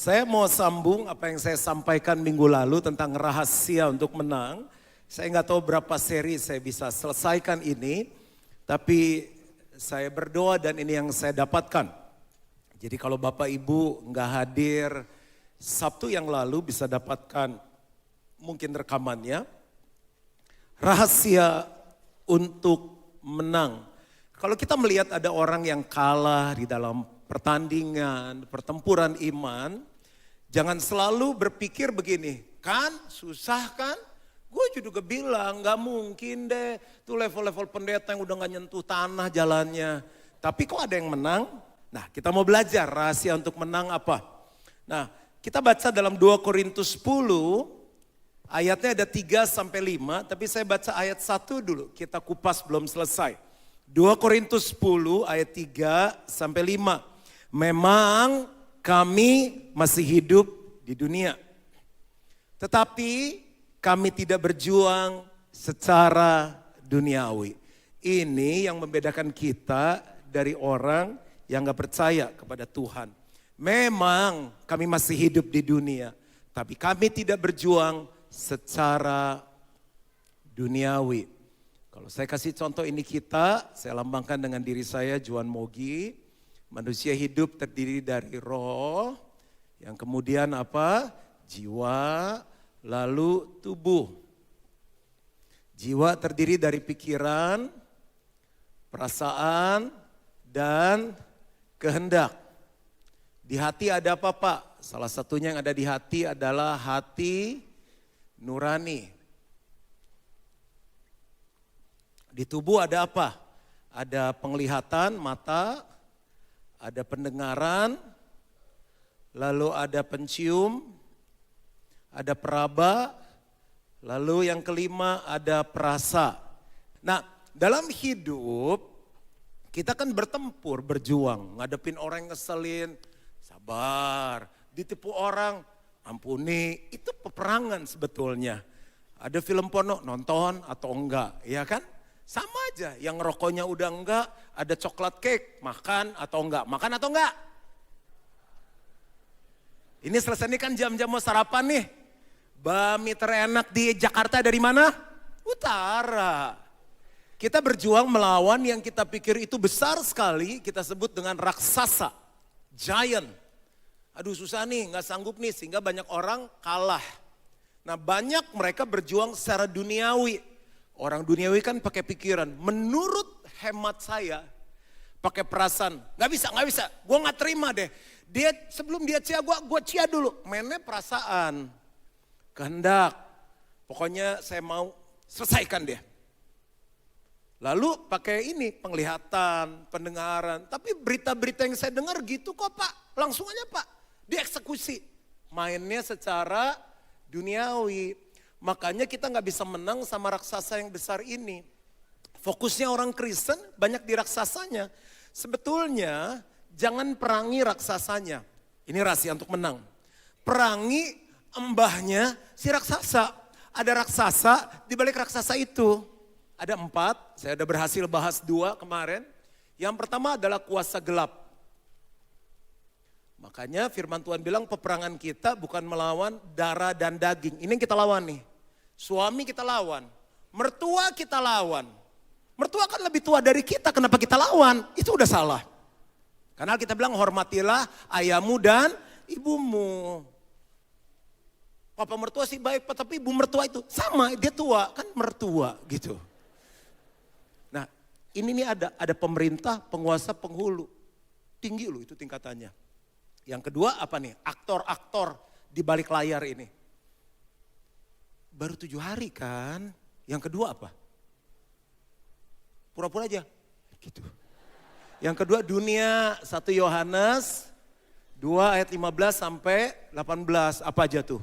Saya mau sambung apa yang saya sampaikan minggu lalu tentang rahasia untuk menang. Saya nggak tahu berapa seri saya bisa selesaikan ini, tapi saya berdoa dan ini yang saya dapatkan. Jadi kalau Bapak Ibu nggak hadir Sabtu yang lalu bisa dapatkan mungkin rekamannya. Rahasia untuk menang. Kalau kita melihat ada orang yang kalah di dalam pertandingan, pertempuran iman, jangan selalu berpikir begini, kan susah kan? Gue juga bilang gak mungkin deh, tuh level-level pendeta yang udah gak nyentuh tanah jalannya. Tapi kok ada yang menang? Nah kita mau belajar rahasia untuk menang apa? Nah kita baca dalam 2 Korintus 10, ayatnya ada 3-5, tapi saya baca ayat 1 dulu, kita kupas belum selesai. 2 Korintus 10 ayat 3-5. Memang kami masih hidup di dunia. Tetapi kami tidak berjuang secara duniawi. Ini yang membedakan kita dari orang yang gak percaya kepada Tuhan. Memang kami masih hidup di dunia. Tapi kami tidak berjuang secara duniawi. Kalau saya kasih contoh ini saya lambangkan dengan diri saya Juan Mogi. Manusia hidup terdiri dari roh, yang kemudian apa? Jiwa, lalu tubuh. Jiwa terdiri dari pikiran, perasaan, dan kehendak. Di hati ada apa Pak? Salah satunya yang ada di hati adalah hati nurani. Di tubuh ada apa? Ada penglihatan, mata, ada pendengaran, lalu ada pencium, ada peraba, lalu yang kelima ada perasa. Nah, dalam hidup kita kan bertempur, berjuang, ngadepin orang yang ngeselin, sabar, ditipu orang, ampuni, itu peperangan sebetulnya. Ada film porno, nonton atau enggak, ya kan? Sama aja, yang rokoknya udah enggak, ada coklat cake, makan atau enggak, makan atau enggak? Ini selesai ini kan jam-jam mau sarapan nih. Bami terenak di Jakarta dari mana? Utara. Kita berjuang melawan yang kita pikir itu besar sekali, kita sebut dengan raksasa, giant. Aduh susah nih, nggak sanggup nih, sehingga banyak orang kalah. Nah banyak mereka berjuang secara duniawi. Orang duniawi kan pakai pikiran, menurut hemat saya, pakai perasaan, nggak bisa, gue nggak terima deh. Dia sebelum dia cia gue cia dulu, mainnya perasaan, kehendak, pokoknya saya mau selesaikan dia. Lalu pakai ini penglihatan, pendengaran, tapi berita-berita yang saya dengar gitu kok Pak, langsung aja Pak, dieksekusi, mainnya secara duniawi. Makanya kita nggak bisa menang sama raksasa yang besar ini. Fokusnya orang Kristen banyak di raksasanya. Sebetulnya jangan perangi raksasanya. Ini rahasia untuk menang. Perangi embahnya si raksasa. Ada raksasa di balik raksasa itu. Ada 4, saya udah berhasil bahas 2 kemarin. Yang pertama adalah kuasa gelap. Makanya firman Tuhan bilang peperangan kita bukan melawan darah dan daging. Ini yang kita lawan nih. Suami kita lawan, mertua kita lawan. Mertua kan lebih tua dari kita, kenapa kita lawan? Itu udah salah. Karena kita bilang hormatilah ayahmu dan ibumu. Papa mertua sih baik, tapi ibu mertua itu sama, dia tua, kan mertua gitu. Nah ini nih ada pemerintah, penguasa, penghulu. Tinggi loh itu tingkatannya. Yang kedua apa nih? Aktor-aktor di balik layar ini. Baru 7 hari kan. Yang kedua apa? Pura-pura aja. Gitu. Yang kedua dunia 1 Yohanes 2 ayat 15 sampai 18. Apa aja tuh?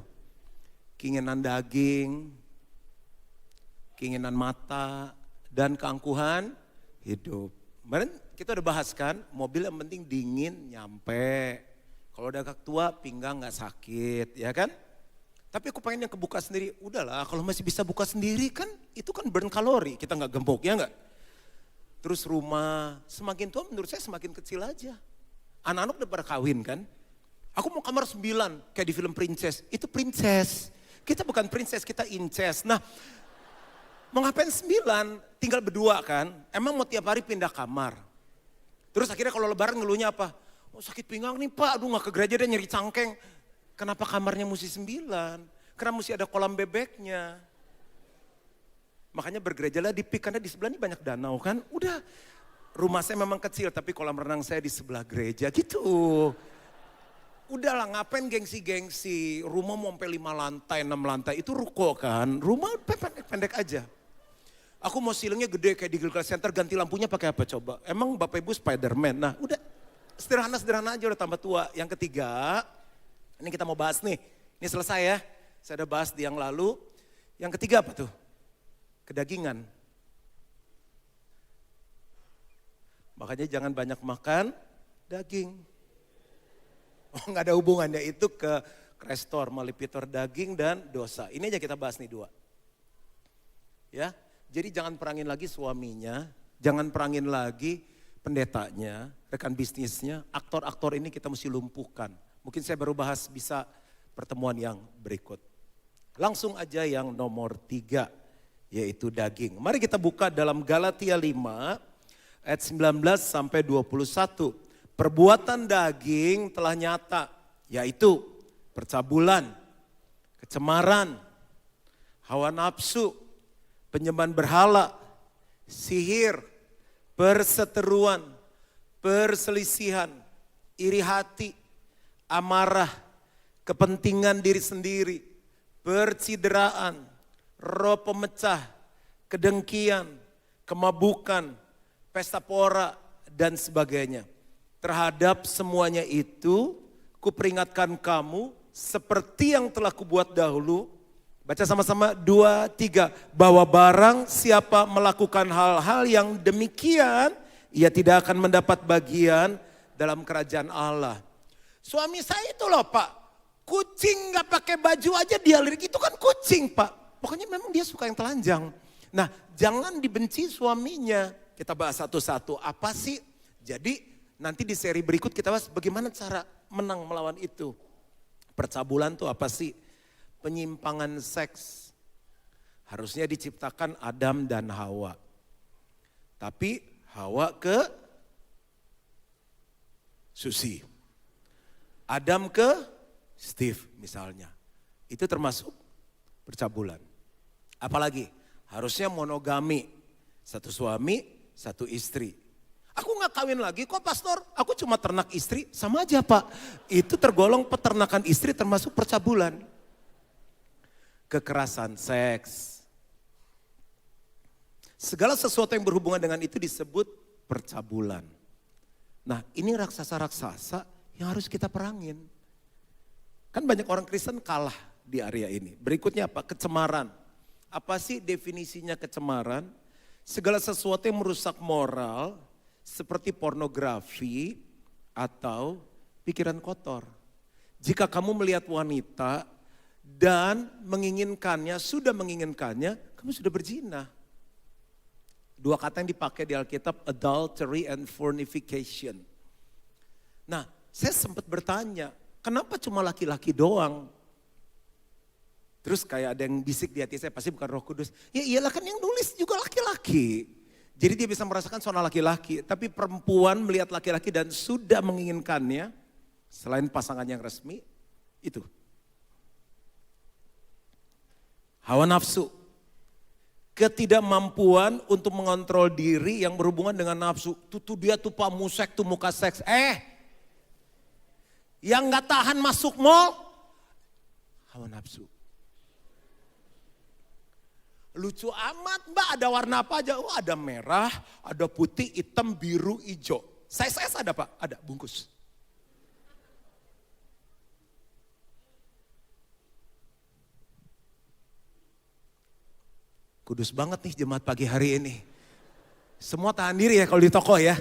Keinginan daging, keinginan mata, dan keangkuhan hidup. Kemarin kita udah bahas kan, mobil yang penting dingin nyampe. Kalau udah agak tua pinggang gak sakit, ya kan? Tapi aku pengen yang kebuka sendiri, udahlah kalau masih bisa buka sendiri kan itu kan burn kalori, kita gak gembok ya gak? Terus rumah, semakin tua menurut saya semakin kecil aja. Anak-anak udah pada kawin kan, Aku mau kamar 9, kayak di film Princess. Itu princess. Kita bukan princess, kita incest. Nah, mau ngapain 9? Tinggal berdua kan. Emang mau tiap hari pindah kamar. Terus akhirnya kalau lebaran ngeluhnya apa? Oh sakit pinggang nih pak, aduh gak ke gereja deh nyeri cangkeng. Kenapa kamarnya mesti 9? Karena mesti ada kolam bebeknya. Makanya bergerejalah di PIK, karena di sebelah ini banyak danau kan. Udah, rumah saya memang kecil tapi kolam renang saya di sebelah gereja gitu. Udahlah ngapain gengsi-gengsi, rumah mau sampai 5 lantai, 6 lantai, itu ruko kan. Rumah pendek-pendek aja. Aku mau ceilingnya gede kayak di Gilgal Center, ganti lampunya pakai apa coba? Emang Bapak Ibu Spiderman. Nah udah sederhana-sederhana aja udah tambah tua. Yang ketiga, ini kita mau bahas nih. Ini selesai ya, saya udah bahas di yang lalu. Yang ketiga apa tuh? Kedagingan. Makanya jangan banyak makan daging. Oh nggak ada hubungannya itu ke restor, malipitor daging dan dosa. Ini aja kita bahas nih 2. Ya, jadi jangan perangin lagi suaminya, jangan perangin lagi pendetanya, rekan bisnisnya, aktor-aktor ini kita mesti lumpuhkan. Mungkin saya baru bahas bisa pertemuan yang berikut. Langsung aja yang nomor 3, yaitu daging. Mari kita buka dalam Galatia 5 ayat 19 sampai 21. Perbuatan daging telah nyata, yaitu percabulan, kecemaran, hawa nafsu, penyembahan berhala, sihir, perseteruan, perselisihan, iri hati, amarah, kepentingan diri sendiri, percideraan, roh pemecah, kedengkian, kemabukan, pesta pora, dan sebagainya. Terhadap semuanya itu, kuperingatkan kamu seperti yang telah kubuat dahulu. Baca sama-sama 2, 3. Bahwa barang siapa melakukan hal-hal yang demikian, ia tidak akan mendapat bagian dalam kerajaan Allah. Suami saya itu loh pak, kucing gak pakai baju aja dia lirik, itu kan kucing pak. Pokoknya memang dia suka yang telanjang. Nah jangan dibenci suaminya. Kita bahas satu-satu, apa sih? Jadi nanti di seri berikut kita bahas bagaimana cara menang melawan itu. Percabulan tuh apa sih? Penyimpangan seks. Harusnya diciptakan Adam dan Hawa. Tapi Hawa ke Susi. Adam ke Steve misalnya. Itu termasuk percabulan. Apalagi harusnya monogami. Satu suami, satu istri. Aku gak kawin lagi kok pastor, aku cuma ternak istri, sama aja pak. Itu tergolong peternakan istri termasuk percabulan. Kekerasan seks. Segala sesuatu yang berhubungan dengan itu disebut percabulan. Nah ini raksasa-raksasa yang harus kita perangin. Kan banyak orang Kristen kalah di area ini. Berikutnya apa? Kecemaran. Apa sih definisinya kecemaran? Segala sesuatu yang merusak moral, seperti pornografi atau pikiran kotor. Jika kamu melihat wanita dan menginginkannya, sudah menginginkannya, kamu sudah berzina. 2 kata yang dipakai di Alkitab, adultery and fornication. Nah, saya sempat bertanya, kenapa cuma laki-laki doang? Terus kayak ada yang bisik di hati saya, pasti bukan Roh Kudus. Ya iyalah kan yang nulis juga laki-laki. Jadi dia bisa merasakan zona laki-laki, tapi perempuan melihat laki-laki dan sudah menginginkannya, selain pasangan yang resmi, itu. Hawa nafsu, ketidakmampuan untuk mengontrol diri yang berhubungan dengan nafsu. Tuh dia tuh pak musek tuh muka seks. Yang gak tahan masuk mall, hawa nafsu. Lucu amat mbak, ada warna apa aja? Oh ada merah, ada putih, hitam, biru, hijau. Size ada pak? Ada, bungkus. Kudus banget nih jemaat pagi hari ini. Semua tahan diri ya kalau di toko ya.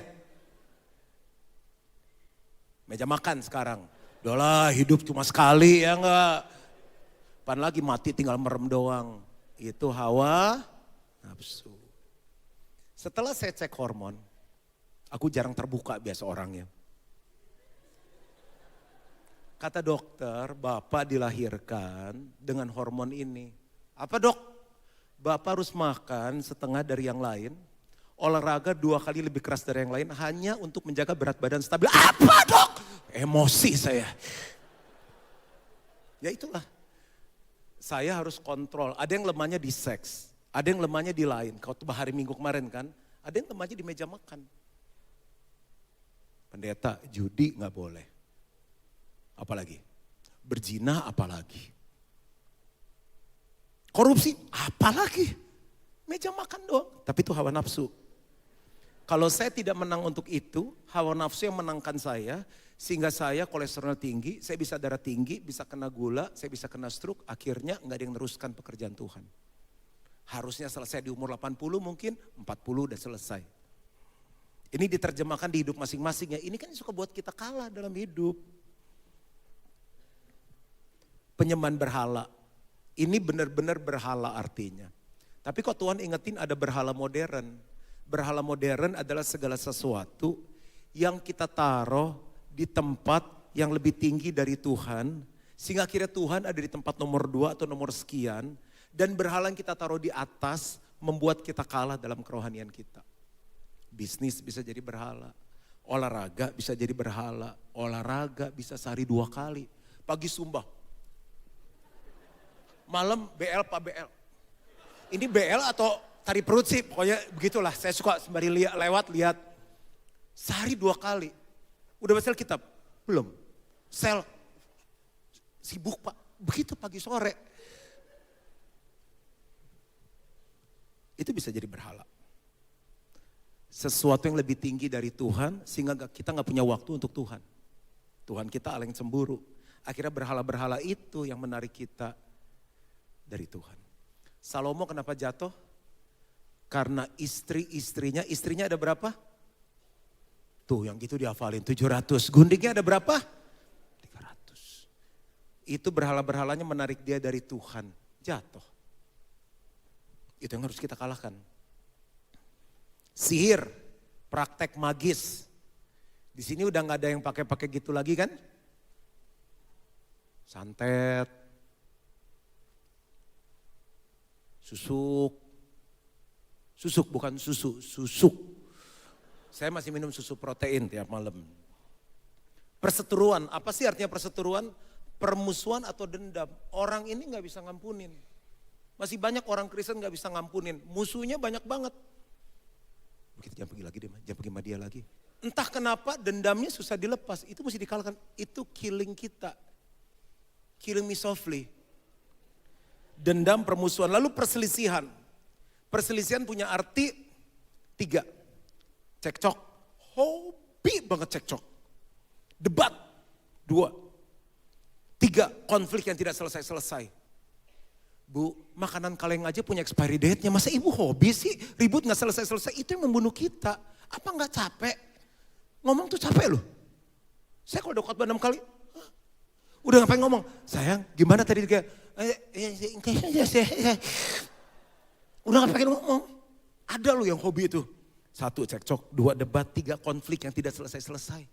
Meja makan sekarang. Udahlah hidup cuma sekali ya enggak. Pan lagi mati tinggal merem doang. Itu hawa nafsu. Setelah saya cek hormon, aku jarang terbuka biasa orangnya. Kata dokter, Bapak dilahirkan dengan hormon ini. Apa dok? Bapak harus makan setengah dari yang lain, olahraga 2 kali lebih keras dari yang lain hanya untuk menjaga berat badan stabil. Apa dok? Emosi saya. Ya itulah. Saya harus kontrol. Ada yang lemahnya di seks, ada yang lemahnya di lain. Kalau hari Minggu kemarin kan, ada yang lemahnya di meja makan. Pendeta, judi nggak boleh. Apalagi? Berzina apalagi? Korupsi apalagi? Meja makan doang. Tapi itu hawa nafsu. Kalau saya tidak menang untuk itu, hawa nafsu yang menangkan saya. Sehingga saya kolesterol tinggi, saya bisa darah tinggi, bisa kena gula, saya bisa kena stroke. Akhirnya nggak ada yang meneruskan pekerjaan Tuhan. Harusnya selesai di umur 80 mungkin, 40 udah selesai. Ini diterjemahkan di hidup masing-masing ya. Ini kan suka buat kita kalah dalam hidup. Penyembahan berhala. Ini benar-benar berhala artinya. Tapi kok Tuhan ingetin ada berhala modern. Berhala modern adalah segala sesuatu yang kita taruh di tempat yang lebih tinggi dari Tuhan. Sehingga akhirnya Tuhan ada di tempat nomor 2 atau nomor sekian. Dan berhala yang kita taruh di atas membuat kita kalah dalam kerohanian kita. Bisnis bisa jadi berhala. Olahraga bisa jadi berhala. Olahraga bisa sehari 2 kali. Pagi sumbah. Malam BL Pak BL. Ini BL atau tari perut sih, pokoknya begitulah. Saya suka sembari lewat lihat. Sehari 2 kali. Udah baca kitab? Belum. Sel. Sibuk Pak. Begitu pagi sore. Itu bisa jadi berhala. Sesuatu yang lebih tinggi dari Tuhan sehingga kita gak punya waktu untuk Tuhan. Tuhan kita Allah yang cemburu. Akhirnya berhala-berhala itu yang menarik kita dari Tuhan. Salomo kenapa jatuh? Karena istrinya ada berapa? Tuh yang gitu dihafalin 700. Guntingnya ada berapa? 300. Itu berhala-berhalanya menarik dia dari Tuhan. Jatuh. Itu yang harus kita kalahkan. Sihir, praktek magis. Di sini udah gak ada yang pakai-pakai gitu lagi kan? Santet. Susuk bukan susu, susuk. Saya masih minum susu protein tiap malam. Perseteruan, apa sih artinya perseteruan? Permusuhan atau dendam. Orang ini gak bisa ngampunin. Masih banyak orang Kristen gak bisa ngampunin. Musuhnya banyak banget. Begitu jangan pergi lagi deh, jangan pergi sama dia lagi. Entah kenapa dendamnya susah dilepas. Itu mesti dikalahkan. Itu killing kita. Killing me softly. Dendam, permusuhan, lalu perselisihan. Perselisihan punya arti 3. Cekcok, hobi banget cekcok. Debat, 2. 3, konflik yang tidak selesai-selesai. Bu, makanan kaleng aja punya expiry date-nya. Masa ibu hobi sih ribut gak selesai-selesai? Itu yang membunuh kita. Apa gak capek? Ngomong tuh capek loh. Saya kalau udah khotbah 6 kali, udah ngapain ngomong? Sayang, gimana tadi dia? Udah ngapain ngomong? Ada loh yang hobi itu. 1 cekcok, 2 debat, 3 konflik yang tidak selesai-selesai.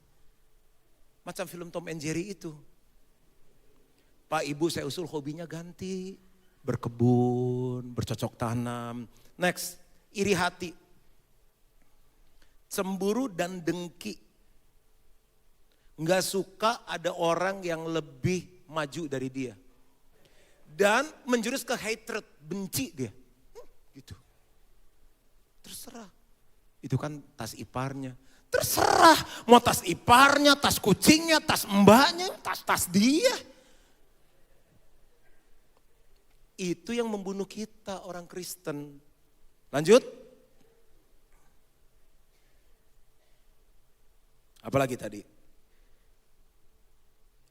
Macam film Tom and Jerry itu. Pak Ibu saya usul hobinya ganti. Berkebun, bercocok tanam. Next, iri hati. Cemburu dan dengki. Nggak suka ada orang yang lebih maju dari dia. Dan menjurus ke hatred, benci dia. Gitu. Terserah. Itu kan tas iparnya. Terserah. Mau tas iparnya, tas kucingnya, tas mbaknya, tas dia. Itu yang membunuh kita orang Kristen. Lanjut. Apalagi tadi?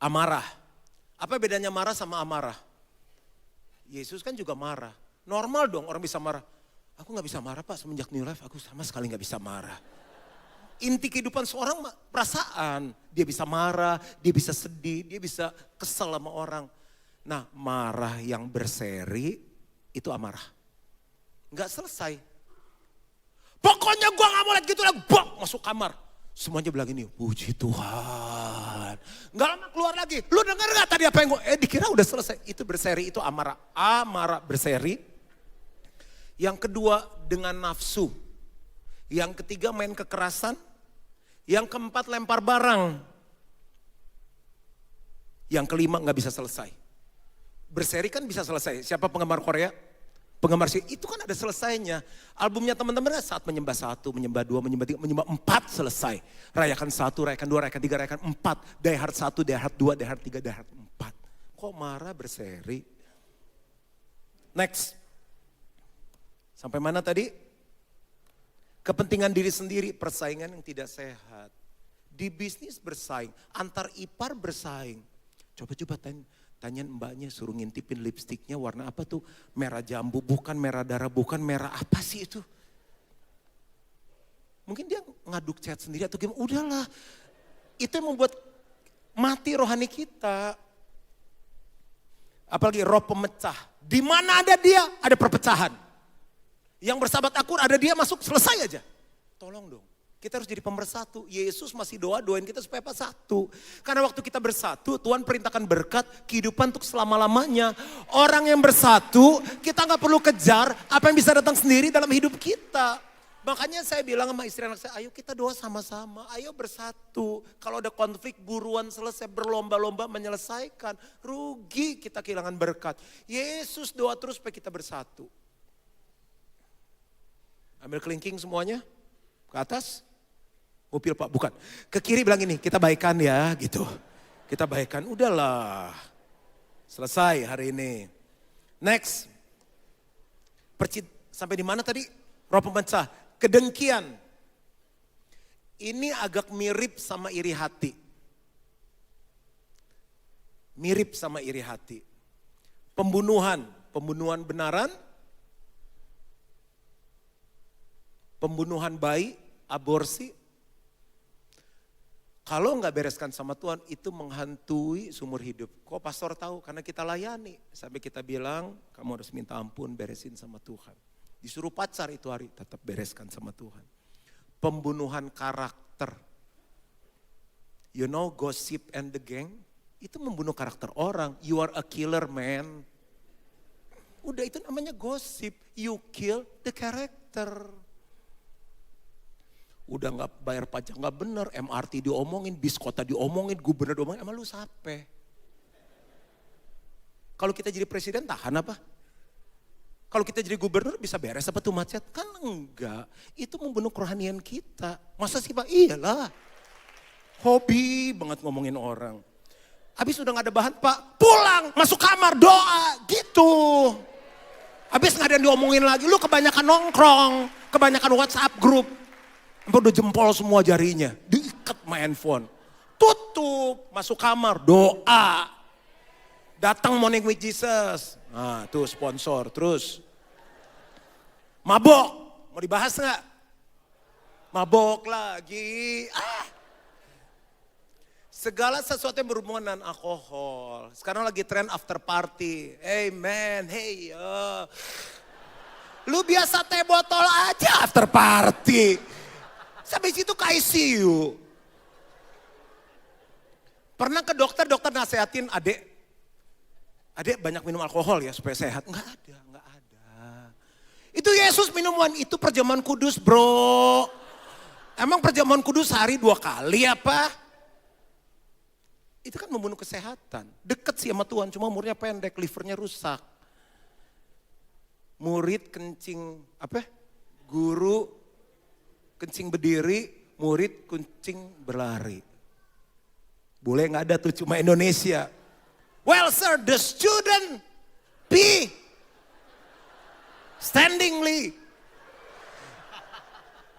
Amarah. Apa bedanya marah sama amarah? Yesus kan juga marah. Normal dong orang bisa marah. Aku gak bisa marah Pak semenjak New Life, aku sama sekali gak bisa marah. Inti kehidupan seorang perasaan. Dia bisa marah, dia bisa sedih, dia bisa kesel sama orang. Nah marah yang berseri itu amarah. Gak selesai. Pokoknya gue gak mau lihat gitu lagi, bok masuk kamar. Semuanya bilang ini, puji Tuhan. Nggak lama keluar lagi. Lu denger gak tadi apa yang gue, dikira udah selesai. Itu berseri, itu amarah. Amarah berseri. Yang kedua dengan nafsu. Yang ketiga main kekerasan. Yang keempat lempar barang. Yang kelima gak bisa selesai. Berseri kan bisa selesai. Siapa penggemar Korea? Penggemar sih, itu kan ada selesainya. Albumnya teman-teman saat menyembah 1, menyembah 2, menyembah 3, menyembah 4 selesai. Rayakan 1, rayakan 2, rayakan 3, rayakan 4. Die Hard 1, Die Hard 2, Die Hard 3, Die Hard 4. Kok marah berseri? Next. Sampai mana tadi? Kepentingan diri sendiri, persaingan yang tidak sehat. Di bisnis bersaing, antar ipar bersaing. Coba-coba tanya mbaknya, suruh ngintipin lipstiknya warna apa tuh? Merah jambu, bukan merah darah, bukan merah apa sih itu? Mungkin dia ngaduk chat sendiri atau gimana, udahlah. Itu yang membuat mati rohani kita. Apalagi roh pemecah. Di mana ada dia, ada perpecahan. Yang bersahabat akur ada dia masuk, selesai aja. Tolong dong. Kita harus jadi pemersatu. Yesus masih doain kita supaya bersatu. Karena waktu kita bersatu, Tuhan perintahkan berkat, kehidupan untuk selama-lamanya. Orang yang bersatu, kita gak perlu kejar apa yang bisa datang sendiri dalam hidup kita. Makanya saya bilang sama istri anak saya, ayo kita doa sama-sama, ayo bersatu. Kalau ada konflik buruan selesai, berlomba-lomba menyelesaikan. Rugi kita kehilangan berkat. Yesus doa terus supaya kita bersatu. Ambil kelingking semuanya, ke atas. Mobil Pak, bukan. Ke kiri bilang ini, kita baikan ya gitu. Kita baikan, udahlah. Selesai hari ini. Next. Sampai di mana tadi? Roh pemecah. Kedengkian. Ini agak mirip sama iri hati. Mirip sama iri hati. Pembunuhan. Pembunuhan benaran. Pembunuhan bayi, aborsi. Kalau nggak bereskan sama Tuhan, itu menghantui seumur hidup. Kok pastor tahu? Karena kita layani. Sampai kita bilang, kamu harus minta ampun, beresin sama Tuhan. Disuruh pacar itu hari, tetap bereskan sama Tuhan. Pembunuhan karakter. You know gossip and the gang? Itu membunuh karakter orang. You are a killer man. Udah itu namanya gosip. You kill the character. Udah gak bayar pajak gak bener, MRT diomongin, bis kota diomongin, gubernur diomongin, emang lu sape? Kalau kita jadi presiden tahan apa? Kalau kita jadi gubernur bisa beres apa tuh macet? Kan enggak, itu membunuh kerohanian kita. Masa sih Pak? Iyalah, hobi banget ngomongin orang. Habis udah gak ada bahan Pak, pulang, masuk kamar, doa, gitu. Habis gak ada yang diomongin lagi, lu kebanyakan nongkrong, kebanyakan WhatsApp grup. Sampai udah jempol semua jarinya, diikat sama handphone. Tutup, masuk kamar, doa. Datang Morning with Jesus. Nah tuh sponsor, terus. Mabok, mau dibahas gak? Mabok lagi. Segala sesuatu yang berhubungan dengan alkohol. Sekarang lagi tren after party. Hey man, hey yo. Lu biasa teh botol aja after party. Sampai situ ke ICU. Pernah ke dokter nasehatin adek banyak minum alkohol ya supaya sehat. Enggak ada. Itu Yesus minuman, itu perjamuan kudus bro. Emang perjamuan kudus sehari 2 kali apa? Itu kan membunuh kesehatan. Deket sih sama Tuhan, cuma umurnya pendek, livernya rusak. Murid kencing, guru kencing berdiri, murid kencing berlari. Boleh gak ada tuh, cuma Indonesia. Well sir, the student pee standingly.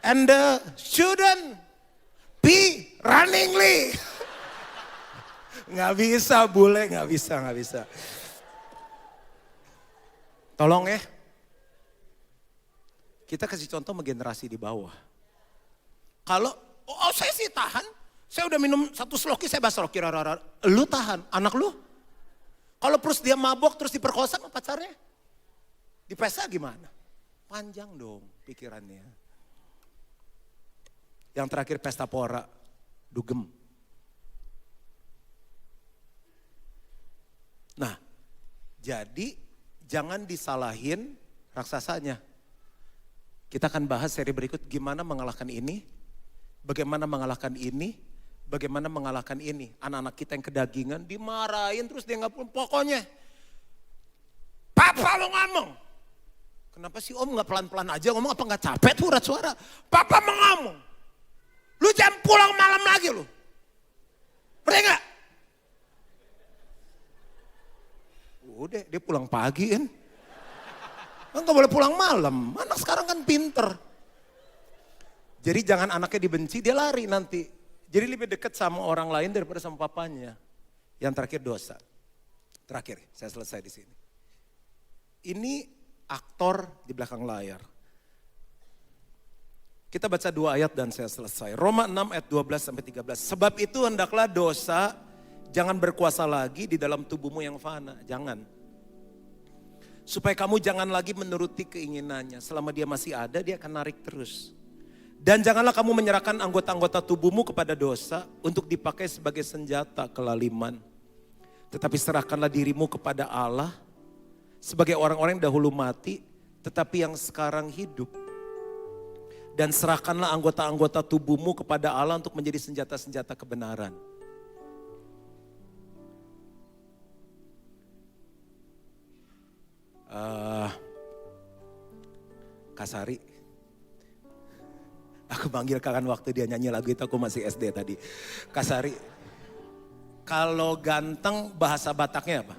And the student pee runningly. Gak bisa, boleh gak bisa. Tolong ya. Kita kasih contoh sama generasi di bawah. Kalau, saya sih tahan. Saya udah minum 1 sloki, saya bahas sloki. Lu tahan, anak lu? Kalau terus dia mabok, terus diperkosa sama pacarnya? Dipesa gimana? Panjang dong pikirannya. Yang terakhir pesta pora, dugem. Jadi jangan disalahin raksasanya. Kita akan bahas seri berikut gimana mengalahkan ini, bagaimana mengalahkan ini, bagaimana mengalahkan ini. Anak-anak kita yang kedagingan dimarahin terus dia nggak pulang. Pokoknya, Papa lo ngomong. Kenapa sih Om nggak pelan-pelan aja ngomong, apa nggak capek tuh urat suara? Papa mau ngomong. Lu jangan pulang malam lagi lu. Ngerti nggak? Udah dia pulang pagi kan. Nggak boleh pulang malam. Anak sekarang kan pinter. Jadi jangan anaknya dibenci, dia lari nanti. Jadi lebih dekat sama orang lain daripada sama papanya. Yang terakhir dosa. Terakhir, saya selesai di sini. Ini aktor di belakang layar. Kita baca 2 ayat dan saya selesai. Roma 6 ayat 12-13. Sebab itu hendaklah dosa jangan berkuasa lagi di dalam tubuhmu yang fana. Jangan. Supaya kamu jangan lagi menuruti keinginannya. Selama dia masih ada, dia akan narik terus. Dan janganlah kamu menyerahkan anggota-anggota tubuhmu kepada dosa untuk dipakai sebagai senjata kelaliman. Tetapi serahkanlah dirimu kepada Allah sebagai orang-orang yang dahulu mati, tetapi yang sekarang hidup. Dan serahkanlah anggota-anggota tubuhmu kepada Allah untuk menjadi senjata-senjata kebenaran. Kasari, aku panggil Kakan waktu dia nyanyi lagu itu, aku masih SD tadi. Kasari, kalau ganteng bahasa Bataknya apa?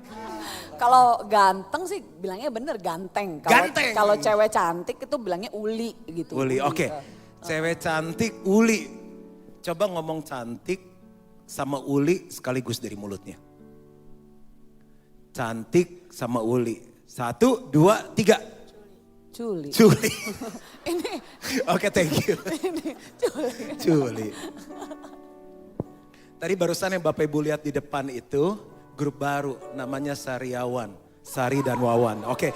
Kalau ganteng sih bilangnya bener ganteng. Ganteng. Kalau cewek cantik itu bilangnya uli gitu. Uli, oke. Cewek cantik, uli. Coba ngomong cantik sama uli sekaligus dari mulutnya. Cantik sama uli. 1, 2, 3. Culi. Culi. Ini. Oke, thank you. Ini culi. Culi. Tadi barusan yang Bapak Ibu lihat di depan itu grup baru namanya Sariawan. Sari dan Wawan. Oke.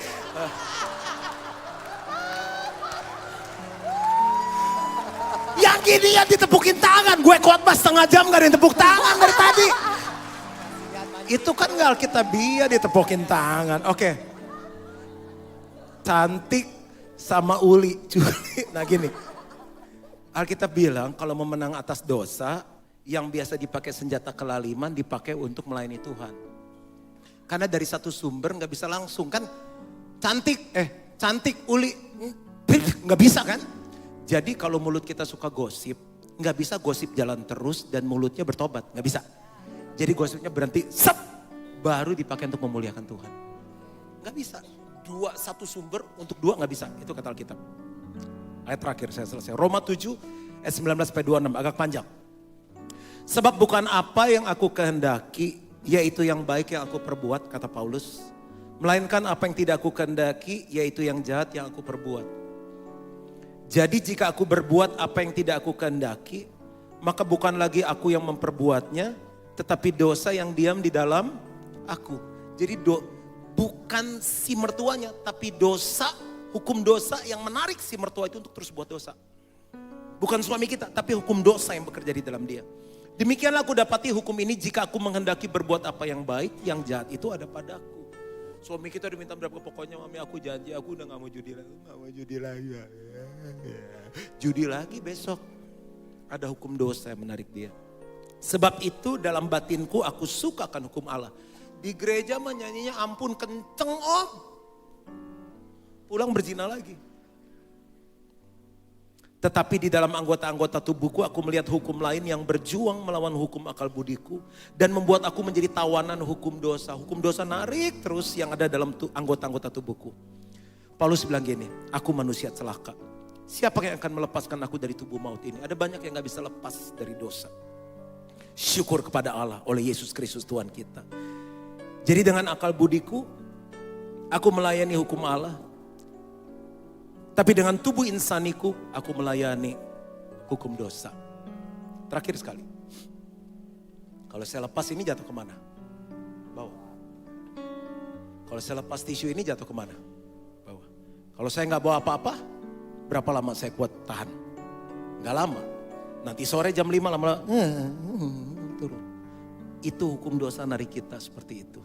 Yang gini ya ditepukin tangan. Gue khotbah setengah jam gak ada yang tepuk tangan dari tadi. Itu kan gak Alkitabiah ditepukin tangan. Oke. Cantik sama uli. Nah gini. Alkitab bilang kalau mau menang atas dosa, yang biasa dipakai senjata kelaliman dipakai untuk melayani Tuhan. Karena dari satu sumber gak bisa langsung kan. Cantik uli. Gak bisa kan. Jadi kalau mulut kita suka gosip, gak bisa gosip jalan terus dan mulutnya bertobat. Gak bisa. Jadi gosipnya berhenti, baru dipakai untuk memuliakan Tuhan. Gak bisa. Satu sumber untuk 2 gak bisa. Itu kata Alkitab. Ayat terakhir saya selesai. Roma 7 ayat 19-26 agak panjang. Sebab bukan apa yang aku kehendaki, yaitu yang baik yang aku perbuat, kata Paulus. Melainkan apa yang tidak aku kehendaki, yaitu yang jahat yang aku perbuat. Jadi jika aku berbuat apa yang tidak aku kehendaki, maka bukan lagi aku yang memperbuatnya, tetapi dosa yang diam di dalam aku. Jadi bukan si mertuanya, tapi dosa, hukum dosa yang menarik si mertua itu untuk terus buat dosa. Bukan suami kita, tapi hukum dosa yang bekerja di dalam dia. Demikianlah aku dapati hukum ini jika aku menghendaki berbuat apa yang baik, yang jahat itu ada padaku. Suami kita diminta berapa, pokoknya mami aku janji aku udah gak mau judi lagi. Gak mau judi lagi. Judi lagi besok. Ada hukum dosa yang menarik dia. Sebab itu dalam batinku aku suka akan hukum Allah. Di gereja mah nyanyinya ampun kenceng om. Pulang berzina lagi. Tetapi di dalam anggota-anggota tubuhku aku melihat hukum lain yang berjuang melawan hukum akal budiku. Dan membuat aku menjadi tawanan hukum dosa. Hukum dosa narik terus yang ada dalam anggota-anggota tubuhku. Paulus bilang gini, aku manusia celaka. Siapa yang akan melepaskan aku dari tubuh maut ini? Ada banyak yang gak bisa lepas dari dosa. Syukur kepada Allah oleh Yesus Kristus Tuhan kita. Jadi dengan akal budiku, aku melayani hukum Allah. Tapi dengan tubuh insaniku, aku melayani hukum dosa. Terakhir sekali. Kalau saya lepas ini jatuh kemana? Bawah. Kalau saya lepas tisu ini jatuh kemana? Bawah. Kalau saya nggak bawa apa-apa, berapa lama saya kuat tahan? Nggak lama. Nanti sore jam 5 lama-lama turun. Itu hukum dosa narik kita seperti itu.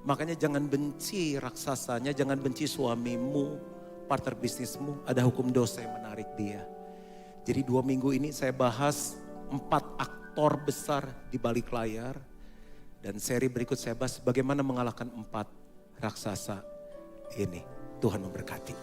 Makanya jangan benci raksasanya, jangan benci suamimu, partner bisnismu. Ada hukum dosa yang menarik dia. Jadi 2 minggu ini saya bahas 4 aktor besar di balik layar. Dan seri berikut saya bahas bagaimana mengalahkan 4 raksasa ini. Tuhan memberkati.